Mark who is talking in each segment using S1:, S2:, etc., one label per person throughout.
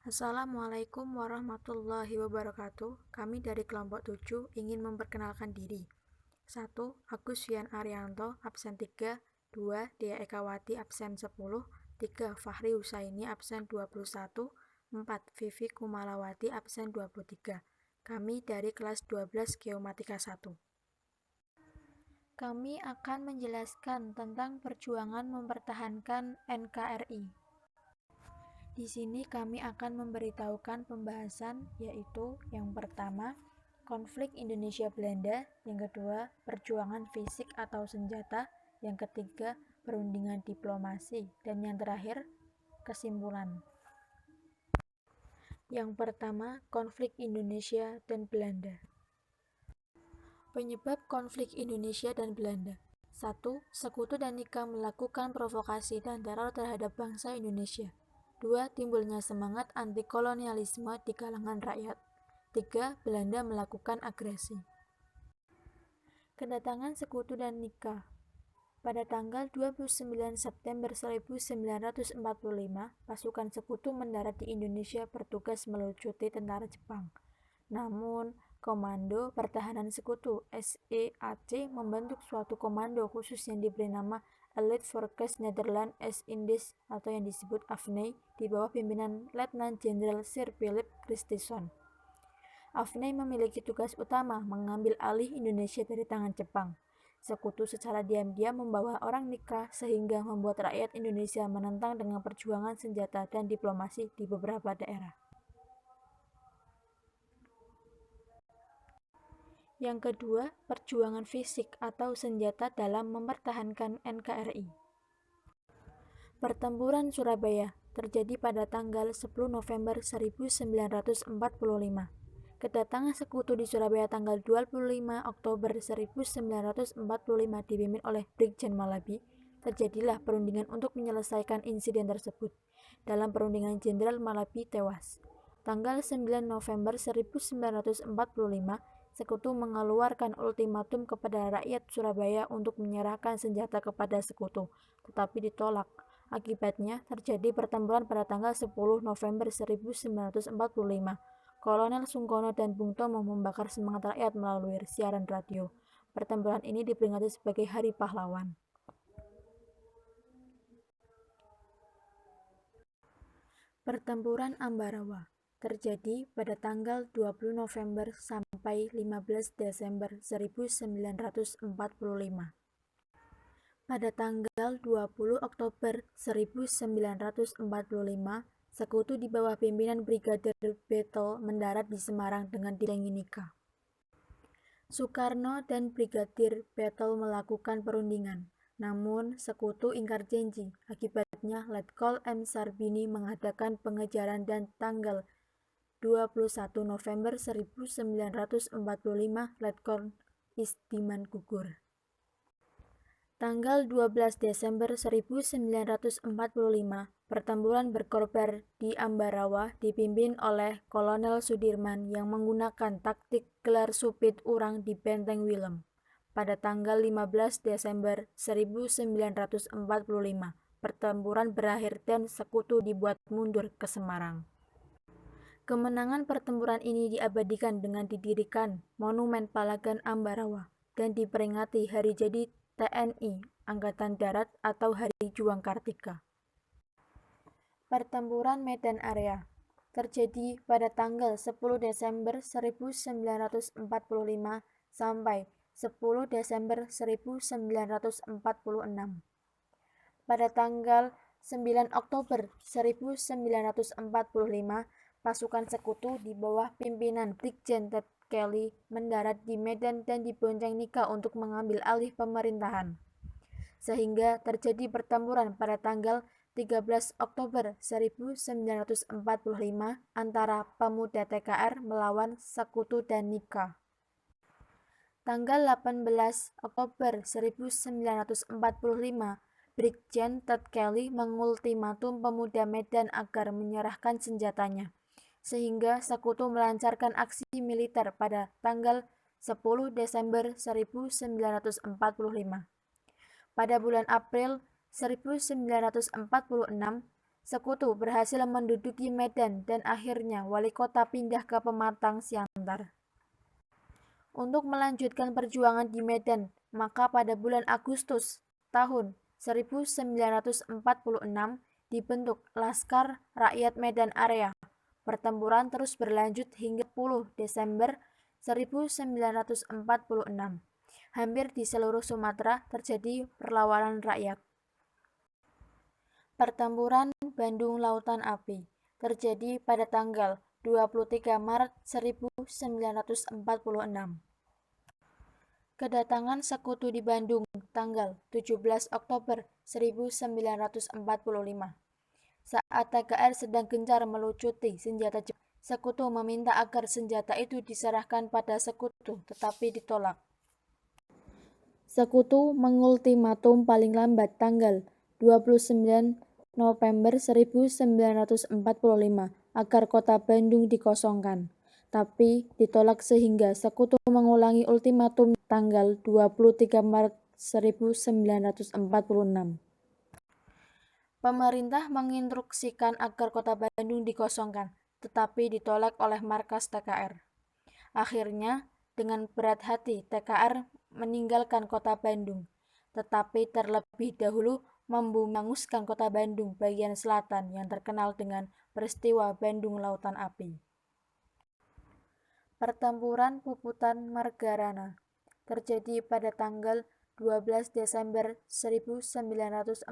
S1: Assalamualaikum warahmatullahi wabarakatuh. Kami dari kelompok 7 ingin memperkenalkan diri. 1. Agus Fian Arianto, absen 3. 2. Dea Ekawati, absen 10. 3. Fahri Husaini, absen 21. 4. Vivi Kumalawati, absen 23. Kami dari kelas 12 Geomatika 1. Kami akan menjelaskan tentang perjuangan mempertahankan NKRI. Di sini kami akan memberitahukan pembahasan, yaitu yang pertama, konflik Indonesia-Belanda, yang kedua, perjuangan fisik atau senjata, yang ketiga, perundingan diplomasi, dan yang terakhir, kesimpulan. Yang pertama, konflik Indonesia dan Belanda. Penyebab konflik Indonesia dan Belanda. 1. Sekutu dan Nika melakukan provokasi dan teror terhadap bangsa Indonesia. 2. Timbulnya semangat anti-kolonialisme di kalangan rakyat. 3. Belanda melakukan agresi. Kedatangan Sekutu dan Nika. Pada tanggal 29 September 1945, pasukan Sekutu mendarat di Indonesia bertugas melucuti tentara Jepang. Namun, Komando Pertahanan Sekutu (SEAC) membentuk suatu komando khusus yang diberi nama Elite Forces Nederland East-Indies atau yang disebut AFNI di bawah pimpinan Letnan Jenderal Sir Philip Christison. AFNI memiliki tugas utama mengambil alih Indonesia dari tangan Jepang. Sekutu secara diam-diam membawa orang Nika sehingga membuat rakyat Indonesia menentang dengan perjuangan senjata dan diplomasi di beberapa daerah. Yang kedua, perjuangan fisik atau senjata dalam mempertahankan NKRI. Pertempuran Surabaya terjadi pada tanggal 10 November 1945. Kedatangan Sekutu di Surabaya tanggal 25 Oktober 1945 dipimpin oleh Brigjen Malabi. Terjadilah perundingan untuk menyelesaikan insiden tersebut. Dalam perundingan Jenderal Malabi tewas. Tanggal 9 November 1945, Sekutu mengeluarkan ultimatum kepada rakyat Surabaya untuk menyerahkan senjata kepada Sekutu, tetapi ditolak. Akibatnya, terjadi pertempuran pada tanggal 10 November 1945. Kolonel Sungkono dan Bung Tomo membakar semangat rakyat melalui siaran radio. Pertempuran ini diperingati sebagai Hari Pahlawan. Pertempuran Ambarawa terjadi pada tanggal 20 November sampai 15 Desember 1945. Pada tanggal 20 Oktober 1945, Sekutu di bawah pimpinan Brigadir Bethel mendarat di Semarang dengan didampingi Nika. Soekarno dan Brigadir Bethel melakukan perundingan. Namun, Sekutu ingkar janji. Akibatnya, Letkol M. Sarbini mengadakan pengejaran dan tanggal 21 November 1945, Letkol Isdiman gugur. Tanggal 12 Desember 1945, pertempuran berkorban di Ambarawa dipimpin oleh Kolonel Sudirman yang menggunakan taktik gelar supit urang di Benteng Willem. Pada tanggal 15 Desember 1945, pertempuran berakhir dan Sekutu dibuat mundur ke Semarang. Kemenangan pertempuran ini diabadikan dengan didirikan Monumen Palagan Ambarawa dan diperingati hari jadi TNI Angkatan Darat atau Hari Juang Kartika. Pertempuran Medan Area terjadi pada tanggal 10 Desember 1945 sampai 10 Desember 1946. Pada tanggal 9 Oktober 1945, pasukan Sekutu di bawah pimpinan Brigjen Ted Kelly mendarat di Medan dan dibonceng Nika untuk mengambil alih pemerintahan. Sehingga terjadi pertempuran pada tanggal 13 Oktober 1945 antara pemuda TKR melawan Sekutu dan Nika. Tanggal 18 Oktober 1945, Brigjen Ted Kelly mengultimatum pemuda Medan agar menyerahkan senjatanya, sehingga Sekutu melancarkan aksi militer pada tanggal 10 Desember 1945. Pada bulan April 1946, Sekutu berhasil menduduki Medan dan akhirnya wali kota pindah ke Pematang Siantar. Untuk melanjutkan perjuangan di Medan, maka pada bulan Agustus tahun 1946 dibentuk Laskar Rakyat Medan Area. Pertempuran terus berlanjut hingga 10 Desember 1946. Hampir di seluruh Sumatera terjadi perlawanan rakyat. Pertempuran Bandung Lautan Api terjadi pada tanggal 23 Maret 1946. Kedatangan sekutu di Bandung tanggal 17 Oktober 1945. Saat TKR sedang gencar melucuti senjata Jepang, sekutu meminta agar senjata itu diserahkan pada sekutu, tetapi ditolak. Sekutu mengultimatum paling lambat tanggal 29 November 1945 agar kota Bandung dikosongkan, tapi ditolak sehingga sekutu mengulangi ultimatum tanggal 23 Maret 1946. Pemerintah menginstruksikan agar kota Bandung dikosongkan, tetapi ditolak oleh markas TKR. Akhirnya, dengan berat hati TKR meninggalkan kota Bandung, tetapi terlebih dahulu membungkuskan kota Bandung bagian selatan yang terkenal dengan peristiwa Bandung Lautan Api. Pertempuran Puputan Margarana terjadi pada tanggal 12 Desember 1945.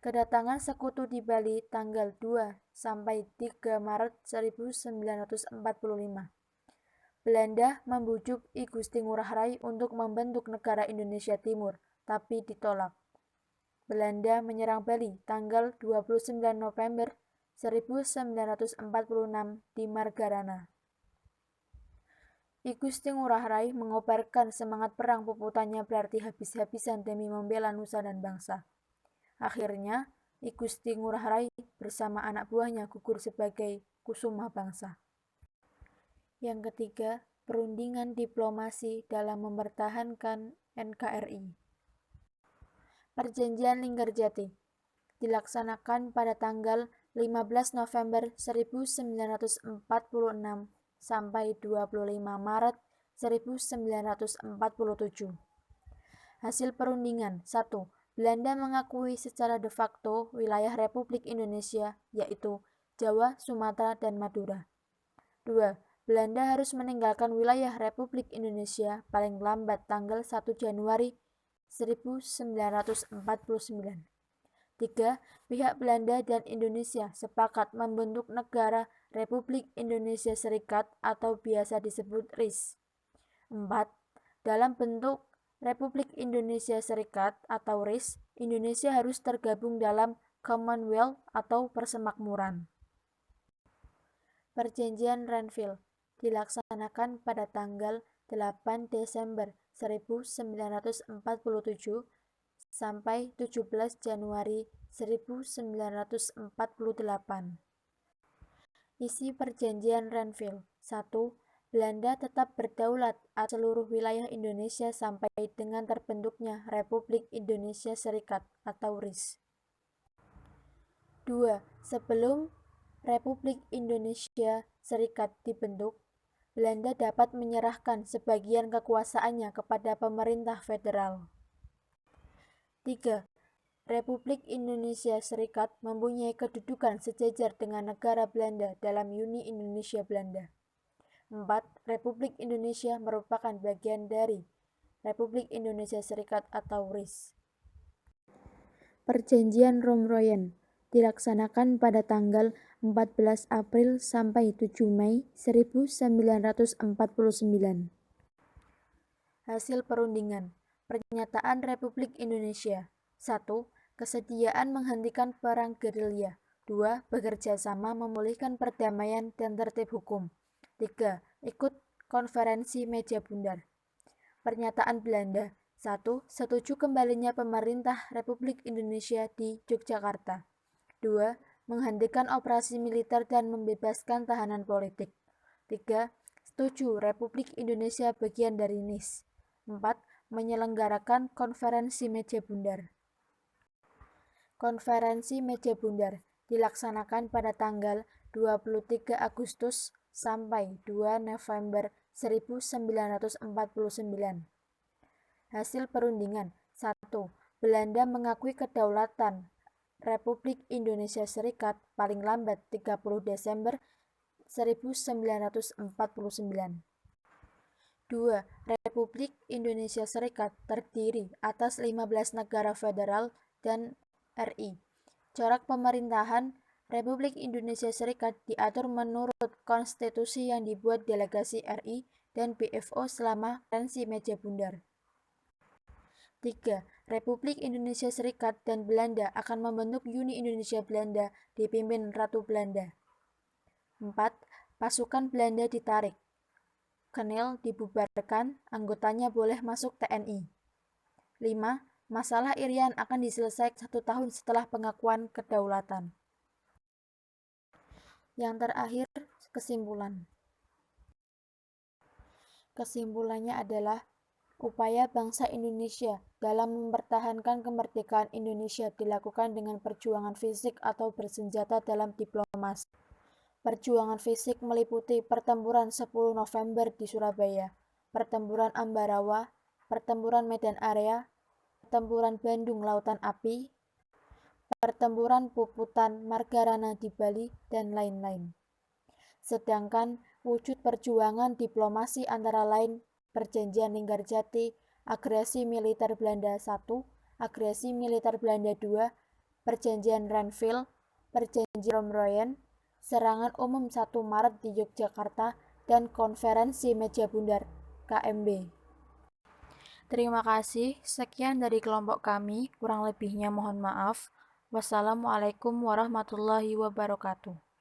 S1: Kedatangan sekutu di Bali tanggal 2 sampai 3 Maret 1945. Belanda membujuk I Gusti Ngurah Rai untuk membentuk negara Indonesia Timur, tapi ditolak. Belanda menyerang Bali tanggal 29 November 1946 di Margarana. I Gusti Ngurah Rai mengobarkan semangat perang puputannya berarti habis-habisan demi membela nusa dan bangsa. Akhirnya, I Gusti Ngurah Rai bersama anak buahnya gugur sebagai kusuma bangsa. Yang ketiga, perundingan diplomasi dalam mempertahankan NKRI. Perjanjian Linggarjati dilaksanakan pada tanggal 15 November 1946 sampai 25 Maret 1947. Hasil perundingan 1. Belanda mengakui secara de facto wilayah Republik Indonesia, yaitu Jawa, Sumatera, dan Madura. 2. Belanda harus meninggalkan wilayah Republik Indonesia paling lambat tanggal 1 Januari 1949. 3. Pihak Belanda dan Indonesia sepakat membentuk negara Republik Indonesia Serikat atau biasa disebut RIS. 4. Dalam bentuk Republik Indonesia Serikat atau RIS, Indonesia harus tergabung dalam Commonwealth atau Persemakmuran. Perjanjian Renville dilaksanakan pada tanggal 8 Desember 1947 sampai 17 Januari 1948. Isi Perjanjian Renville. 1. Belanda tetap berdaulat atas seluruh wilayah Indonesia sampai dengan terbentuknya Republik Indonesia Serikat atau RIS. 2. Sebelum Republik Indonesia Serikat dibentuk, Belanda dapat menyerahkan sebagian kekuasaannya kepada pemerintah federal. 3. Republik Indonesia Serikat mempunyai kedudukan sejajar dengan negara Belanda dalam Uni Indonesia Belanda. 4. Republik Indonesia merupakan bagian dari Republik Indonesia Serikat atau RIS. Perjanjian Romroyen dilaksanakan pada tanggal 14 April sampai 7 Mei 1949. Hasil perundingan. Pernyataan Republik Indonesia. 1. Kesediaan menghentikan perang gerilya. 2. Bekerja sama memulihkan perdamaian dan tertib hukum. 3. Ikut konferensi meja bundar. Pernyataan Belanda. 1. Setuju kembalinya pemerintah Republik Indonesia di Yogyakarta. 2. Menghentikan operasi militer dan membebaskan tahanan politik. 3. Setuju Republik Indonesia bagian dari NIS. 4. Menyelenggarakan konferensi meja bundar. Konferensi Meja Bundar dilaksanakan pada tanggal 23 Agustus sampai 2 November 1949. Hasil perundingan 1. Belanda mengakui kedaulatan Republik Indonesia Serikat paling lambat 30 Desember 1949. 2. Republik Indonesia Serikat terdiri atas 15 negara federal dan RI. Corak pemerintahan Republik Indonesia Serikat diatur menurut konstitusi yang dibuat delegasi RI dan BFO selama konferensi Meja Bundar. 3. Republik Indonesia Serikat dan Belanda akan membentuk Uni Indonesia Belanda dipimpin Ratu Belanda. 4. Pasukan Belanda ditarik. Kenil dibubarkan, anggotanya boleh masuk TNI. 5. Masalah Irian akan diselesaikan 1 tahun setelah pengakuan kedaulatan. Yang terakhir, kesimpulan. Kesimpulannya adalah upaya bangsa Indonesia dalam mempertahankan kemerdekaan Indonesia dilakukan dengan perjuangan fisik atau bersenjata dalam diplomasi. Perjuangan fisik meliputi pertempuran 10 November di Surabaya, pertempuran Ambarawa, pertempuran Medan Area, pertempuran Bandung Lautan Api, pertempuran Puputan Margarana di Bali, dan lain-lain. Sedangkan wujud perjuangan diplomasi antara lain Perjanjian Linggarjati, agresi militer Belanda 1, agresi militer Belanda 2, Perjanjian Renville, Perjanjian Royen, serangan umum 1 Maret di Yogyakarta, dan konferensi Meja Bundar KMB. Terima kasih, sekian dari kelompok kami, kurang lebihnya mohon maaf. Wassalamualaikum warahmatullahi wabarakatuh.